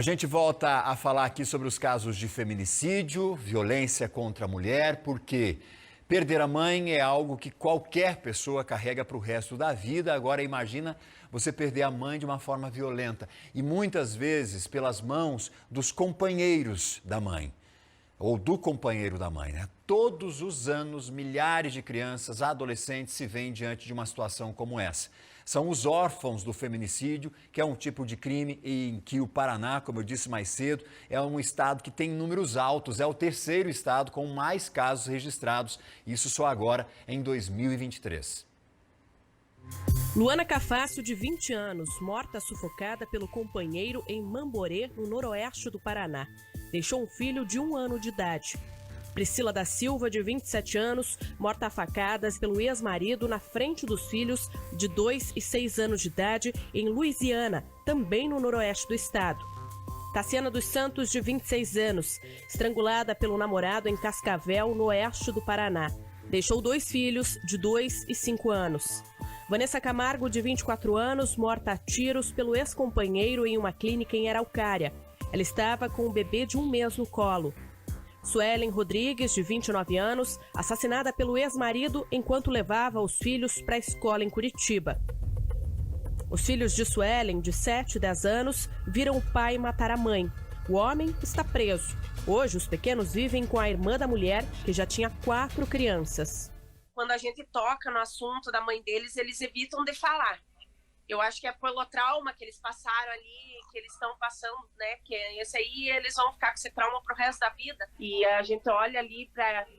A gente volta a falar aqui sobre os casos de feminicídio, violência contra a mulher, porque perder a mãe é algo que qualquer pessoa carrega para o resto da vida. Agora imagina você perder a mãe de uma forma violenta e muitas vezes pelas mãos dos companheiros da mãe ou do companheiro da mãe, né? Todos os anos, milhares de crianças, adolescentes se veem diante de uma situação como essa. São os órfãos do feminicídio, que é um tipo de crime em que o Paraná, como eu disse mais cedo, é um estado que tem números altos, é o terceiro estado com mais casos registrados, isso só agora em 2023. Luana Cafácio, de 20 anos, morta sufocada pelo companheiro em Mamborê, no noroeste do Paraná. Deixou um filho de 1 ano de idade. Priscila da Silva, de 27 anos, morta a facadas pelo ex-marido na frente dos filhos de 2 e 6 anos de idade em Luisiana, também no noroeste do estado. Tassiana dos Santos, de 26 anos, estrangulada pelo namorado em Cascavel, no oeste do Paraná. Deixou 2 filhos de 2 e 5 anos. Vanessa Camargo, de 24 anos, morta a tiros pelo ex-companheiro em uma clínica em Araucária. Ela estava com um bebê de 1 mês no colo. Suelen Rodrigues, de 29 anos, assassinada pelo ex-marido enquanto levava os filhos para a escola em Curitiba. Os filhos de Suelen, de 7 e 10 anos, viram o pai matar a mãe. O homem está preso. Hoje, os pequenos vivem com a irmã da mulher, que já tinha 4 crianças. Quando a gente toca no assunto da mãe deles, eles evitam de falar. Eu acho que é pelo trauma que eles passaram ali, que eles estão passando, né? Que esse aí eles vão ficar com esse trauma pro resto da vida. E a gente olha ali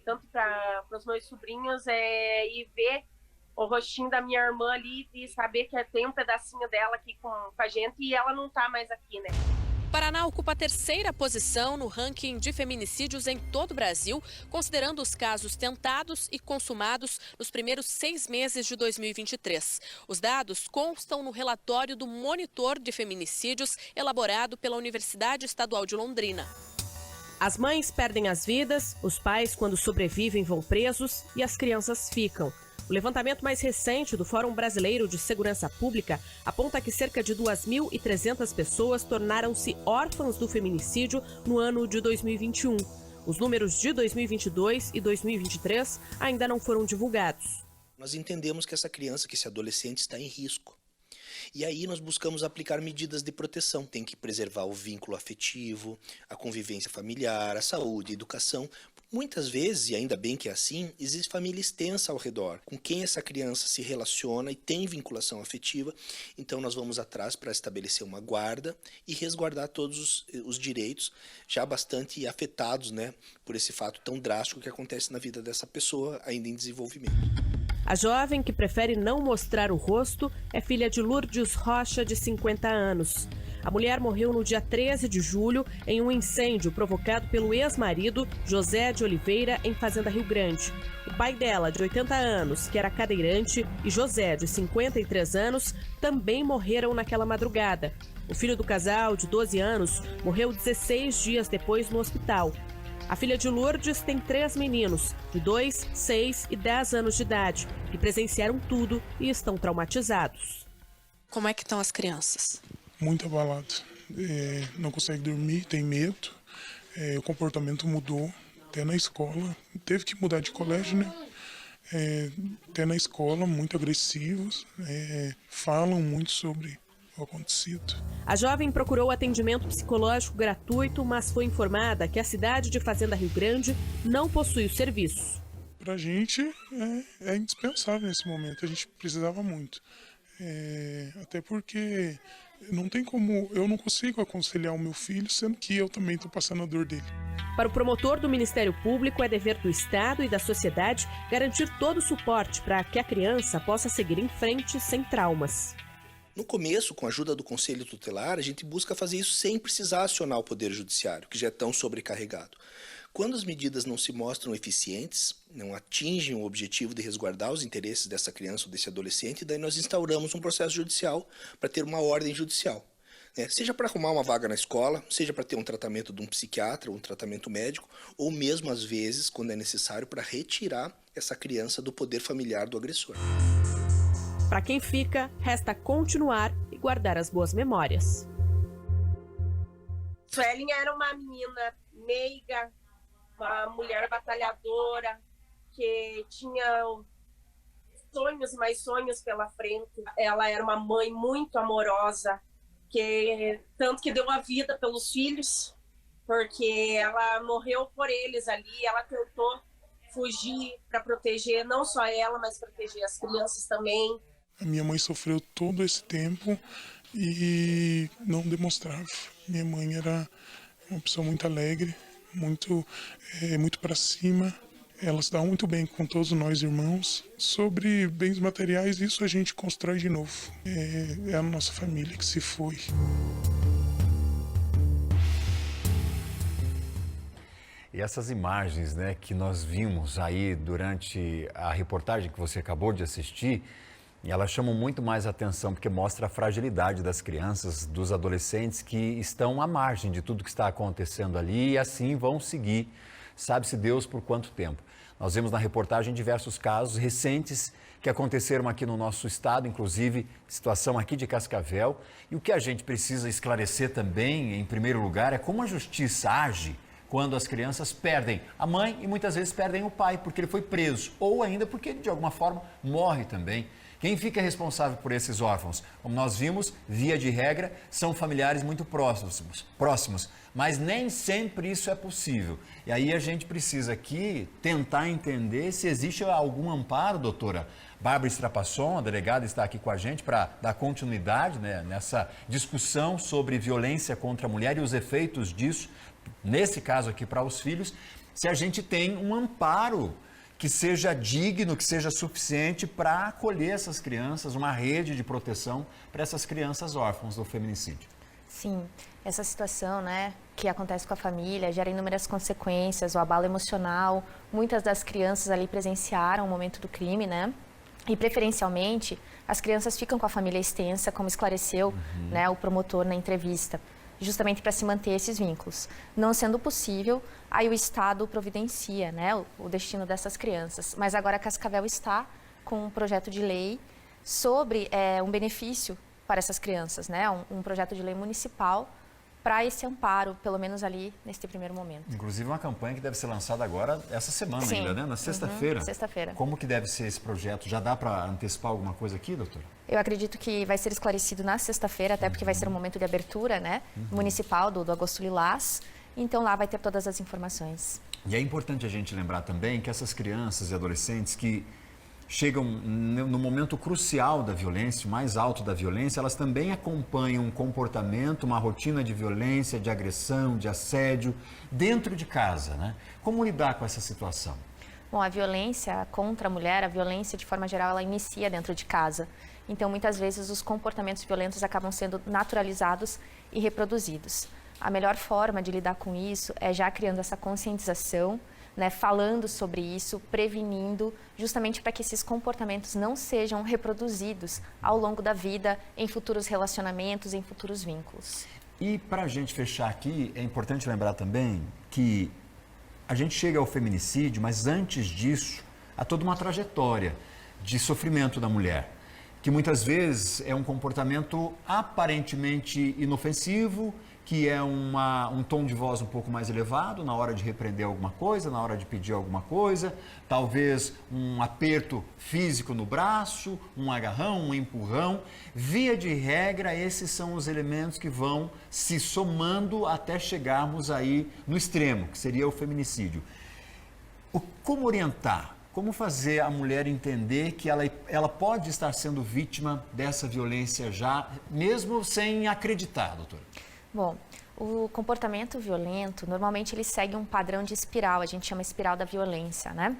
tanto para os meus sobrinhos e ver o rostinho da minha irmã ali e saber que tem um pedacinho dela aqui com a gente e ela não tá mais aqui, né? Paraná ocupa a 3ª posição no ranking de feminicídios em todo o Brasil, considerando os casos tentados e consumados nos primeiros 6 meses de 2023. Os dados constam no relatório do Monitor de Feminicídios, elaborado pela Universidade Estadual de Londrina. As mães perdem as vidas, os pais, quando sobrevivem, vão presos e as crianças ficam. O levantamento mais recente do Fórum Brasileiro de Segurança Pública aponta que cerca de 2.300 pessoas tornaram-se órfãs do feminicídio no ano de 2021. Os números de 2022 e 2023 ainda não foram divulgados. Nós entendemos que essa criança, que esse adolescente está em risco. E aí nós buscamos aplicar medidas de proteção. Tem que preservar o vínculo afetivo, a convivência familiar, a saúde, a educação. Muitas vezes, e ainda bem que é assim, existe família extensa ao redor, com quem essa criança se relaciona e tem vinculação afetiva. Então nós vamos atrás para estabelecer uma guarda e resguardar todos os direitos, já bastante afetados, né, por esse fato tão drástico que acontece na vida dessa pessoa ainda em desenvolvimento. A jovem, que prefere não mostrar o rosto, é filha de Lourdes Rocha, de 50 anos. A mulher morreu no dia 13 de julho em um incêndio provocado pelo ex-marido José de Oliveira, em Fazenda Rio Grande. O pai dela, de 80 anos, que era cadeirante, e José, de 53 anos, também morreram naquela madrugada. O filho do casal, de 12 anos, morreu 16 dias depois no hospital. A filha de Lourdes tem 3 meninos, de 2, 6 e 10 anos de idade, que presenciaram tudo e estão traumatizados. Como é que estão as crianças? Muito abalado. Não consegue dormir, tem medo. O comportamento mudou, até na escola. Teve que mudar de colégio, né? Até na escola, muito agressivos. Falam muito sobre o acontecido. A jovem procurou atendimento psicológico gratuito, mas foi informada que a cidade de Fazenda Rio Grande não possui o serviço. Para a gente é indispensável nesse momento, a gente precisava muito. Até porque não tem como, eu não consigo aconselhar o meu filho, sendo que eu também estou passando a dor dele. Para o promotor do Ministério Público, é dever do Estado e da sociedade garantir todo o suporte para que a criança possa seguir em frente sem traumas. No começo, com a ajuda do Conselho Tutelar, a gente busca fazer isso sem precisar acionar o Poder Judiciário, que já é tão sobrecarregado. Quando as medidas não se mostram eficientes, não atingem o objetivo de resguardar os interesses dessa criança ou desse adolescente, daí nós instauramos um processo judicial para ter uma ordem judicial. Seja para arrumar uma vaga na escola, seja para ter um tratamento de um psiquiatra, um tratamento médico, ou mesmo às vezes, quando é necessário, para retirar essa criança do poder familiar do agressor. Para quem fica, resta continuar e guardar as boas memórias. Suelen era uma menina meiga, uma mulher batalhadora, que tinha sonhos, mais sonhos pela frente. Ela era uma mãe muito amorosa, tanto que deu a vida pelos filhos, porque ela morreu por eles ali, ela tentou fugir para proteger não só ela, mas proteger as crianças também. A minha mãe sofreu todo esse tempo e não demonstrava. Minha mãe era uma pessoa muito alegre, muito para cima. Ela se dá muito bem com todos nós irmãos. Sobre bens materiais, isso a gente constrói de novo. É a nossa família que se foi. E essas imagens, né, que nós vimos aí durante a reportagem que você acabou de assistir, elas chamam muito mais atenção porque mostra a fragilidade das crianças, dos adolescentes que estão à margem de tudo que está acontecendo ali e assim vão seguir, sabe-se Deus por quanto tempo. Nós vemos na reportagem diversos casos recentes que aconteceram aqui no nosso estado, inclusive situação aqui de Cascavel. E o que a gente precisa esclarecer também, em primeiro lugar, é como a justiça age quando as crianças perdem a mãe e muitas vezes perdem o pai, porque ele foi preso, ou ainda porque ele de alguma forma morre também. Quem fica responsável por esses órfãos? Como nós vimos, via de regra, são familiares muito próximos, mas nem sempre isso é possível. E aí a gente precisa aqui tentar entender se existe algum amparo, doutora. Bárbara Strapasson, a delegada, está aqui com a gente para dar continuidade, né, nessa discussão sobre violência contra a mulher e os efeitos disso, nesse caso aqui para os filhos, se a gente tem um amparo que seja digno, que seja suficiente para acolher essas crianças, uma rede de proteção para essas crianças órfãs do feminicídio. Sim, essa situação, né, que acontece com a família, gera inúmeras consequências, o abalo emocional. Muitas das crianças ali presenciaram o momento do crime, né? E preferencialmente, as crianças ficam com a família extensa, como esclareceu, né, o promotor na entrevista, justamente para se manter esses vínculos. Não sendo possível, aí o Estado providencia, né, o destino dessas crianças. Mas agora a Cascavel está com um projeto de lei sobre um benefício para essas crianças, né, um projeto de lei municipal para esse amparo, pelo menos ali neste primeiro momento. Inclusive uma campanha que deve ser lançada agora, essa semana. Sim. Ainda, né? Na sexta-feira. Sexta-feira. Como que deve ser esse projeto? Já dá para antecipar alguma coisa aqui, doutora? Eu acredito que vai ser esclarecido na sexta-feira, até porque vai ser um momento de abertura, né, municipal do Agosto Lilás. Então lá vai ter todas as informações. E é importante a gente lembrar também que essas crianças e adolescentes que chegam no momento crucial da violência, mais alto da violência, elas também acompanham um comportamento, uma rotina de violência, de agressão, de assédio dentro de casa, né? Como lidar com essa situação? Bom, a violência contra a mulher, a violência de forma geral, ela inicia dentro de casa. Então, muitas vezes, os comportamentos violentos acabam sendo naturalizados e reproduzidos. A melhor forma de lidar com isso é já criando essa conscientização, né, falando sobre isso, prevenindo, justamente para que esses comportamentos não sejam reproduzidos ao longo da vida, em futuros relacionamentos, em futuros vínculos. E para a gente fechar aqui, é importante lembrar também que a gente chega ao feminicídio, mas antes disso, há toda uma trajetória de sofrimento da mulher, que muitas vezes é um comportamento aparentemente inofensivo, que é um tom de voz um pouco mais elevado na hora de repreender alguma coisa, na hora de pedir alguma coisa, talvez um aperto físico no braço, um agarrão, um empurrão. Via de regra, esses são os elementos que vão se somando até chegarmos aí no extremo, que seria o feminicídio. Como orientar? Como fazer a mulher entender que ela pode estar sendo vítima dessa violência já, mesmo sem acreditar, doutora? Bom, o comportamento violento, normalmente ele segue um padrão de espiral, a gente chama espiral da violência, né?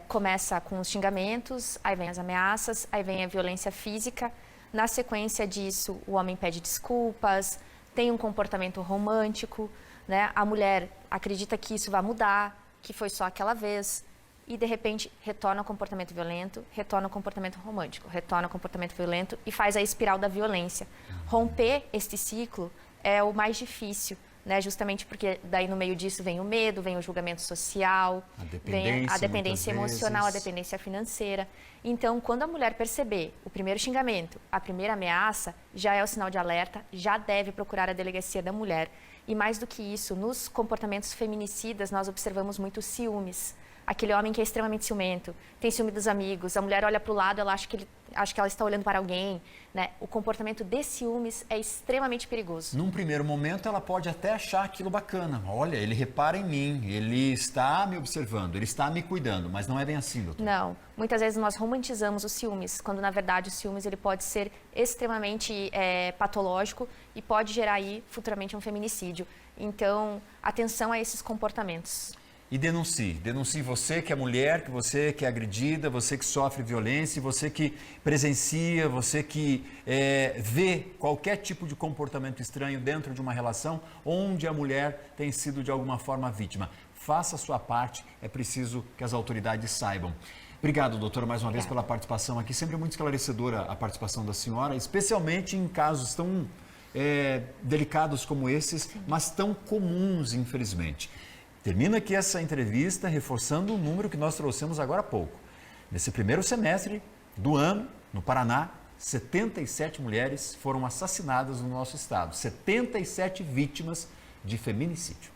Começa com os xingamentos, aí vem as ameaças, aí vem a violência física. Na sequência disso, o homem pede desculpas, tem um comportamento romântico, né? A mulher acredita que isso vai mudar, que foi só aquela vez, e de repente retorna ao comportamento violento, retorna ao comportamento romântico, retorna ao comportamento violento e faz a espiral da violência. Romper este ciclo é o mais difícil, né? Justamente porque daí no meio disso vem o medo, vem o julgamento social, vem a dependência emocional, a dependência financeira. Então, quando a mulher perceber o primeiro xingamento, a primeira ameaça, já é o sinal de alerta, já deve procurar a delegacia da mulher. E mais do que isso, nos comportamentos feminicidas, nós observamos muito ciúmes. Aquele homem que é extremamente ciumento, tem ciúme dos amigos, a mulher olha para o lado, ela acha que ela está olhando para alguém, né? O comportamento de ciúmes é extremamente perigoso. Num primeiro momento, ela pode até achar aquilo bacana. Olha, ele repara em mim, ele está me observando, ele está me cuidando, mas não é bem assim, doutor. Não. Muitas vezes nós romantizamos os ciúmes, quando na verdade o ciúmes ele pode ser extremamente patológico e pode gerar aí futuramente um feminicídio. Então, atenção a esses comportamentos. E denuncie. Denuncie você que é mulher, que você que é agredida, você que sofre violência, você que presencia, você que vê qualquer tipo de comportamento estranho dentro de uma relação onde a mulher tem sido de alguma forma vítima. Faça a sua parte, é preciso que as autoridades saibam. Obrigado, doutora, mais uma vez pela participação aqui. Sempre muito esclarecedora a participação da senhora, especialmente em casos tão delicados como esses, mas tão comuns, infelizmente. Termina aqui essa entrevista reforçando o número que nós trouxemos agora há pouco. Nesse primeiro semestre do ano, no Paraná, 77 mulheres foram assassinadas no nosso estado. 77 vítimas de feminicídio.